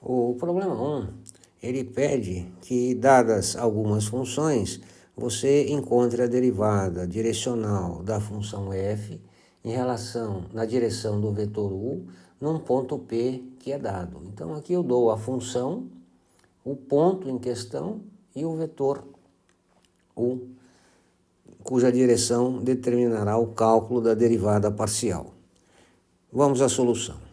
O problema 1, ele pede que, dadas algumas funções, você encontre a derivada direcional da função f na direção do vetor u, num ponto P que é dado. Então, aqui eu dou a função, o ponto em questão e o vetor u, cuja direção determinará o cálculo da derivada parcial. Vamos à solução.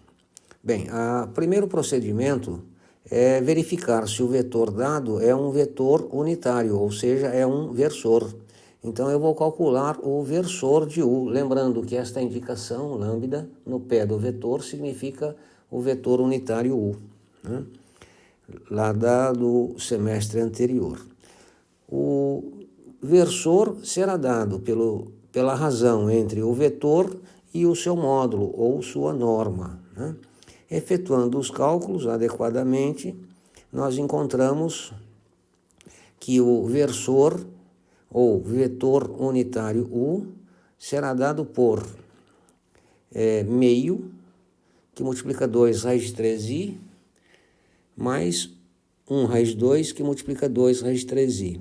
Bem, o primeiro procedimento é verificar se o vetor dado é um vetor unitário, ou seja, é um versor. Então, eu vou calcular o versor de u, lembrando que esta indicação, lambda, no pé do vetor, significa o vetor unitário u, né? Lá do semestre anterior. O versor será dado pela razão entre o vetor e o seu módulo, ou sua norma, né? Efetuando os cálculos adequadamente, nós encontramos que o versor, ou vetor unitário u, será dado por meio, que multiplica 2 raiz de 3i, mais 1 raiz de 2, que multiplica 2 raiz de 3i.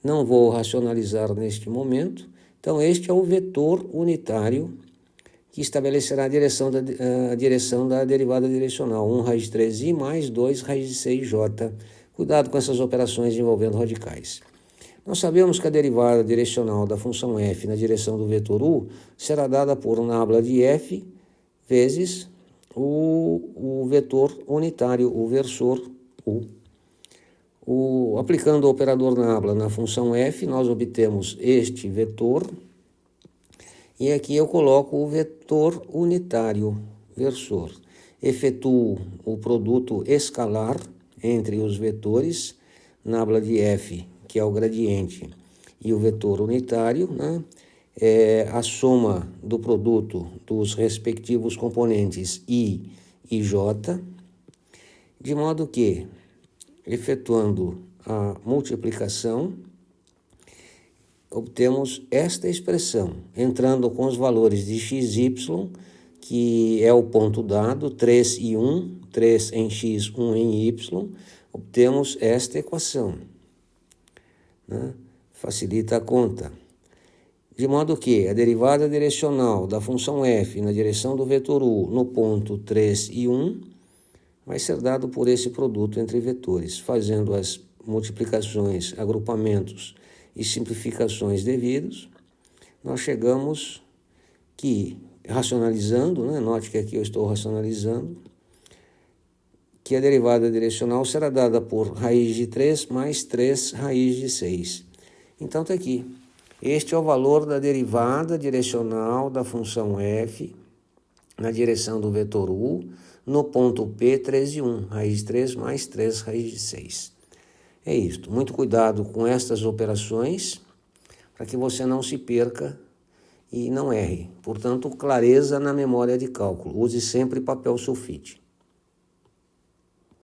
Não vou racionalizar neste momento. Então, este é o vetor unitário que estabelecerá a direção da derivada direcional, 1 raiz de 3i mais 2 raiz de 6j. Cuidado com essas operações envolvendo radicais. Nós sabemos que a derivada direcional da função f na direção do vetor u será dada por nabla de f vezes o vetor unitário, o versor u. Aplicando o operador nabla na função f, nós obtemos este vetor, e aqui eu coloco o vetor unitário, versor. Efetuo o produto escalar entre os vetores, nabla de f, que é o gradiente, e o vetor unitário, né? A soma do produto dos respectivos componentes i e j, de modo que, efetuando a multiplicação, obtemos esta expressão, entrando com os valores de x, y, que é o ponto dado, 3 e 1, 3 em x, 1 em y, obtemos esta equação, né? Facilita a conta. De modo que a derivada direcional da função f na direção do vetor u no ponto 3 e 1 vai ser dado por esse produto entre vetores. Fazendo as multiplicações, agrupamentos e simplificações devidos, nós chegamos que, racionalizando, né, note que aqui eu estou racionalizando, que a derivada direcional será dada por raiz de 3 mais 3 raiz de 6. Então está aqui. Este é o valor da derivada direcional da função f na direção do vetor u no ponto P, 3 e 1, raiz de 3 mais 3 raiz de 6. É isto. Muito cuidado com estas operações para que você não se perca e não erre. Portanto, clareza na memória de cálculo. Use sempre papel sulfite.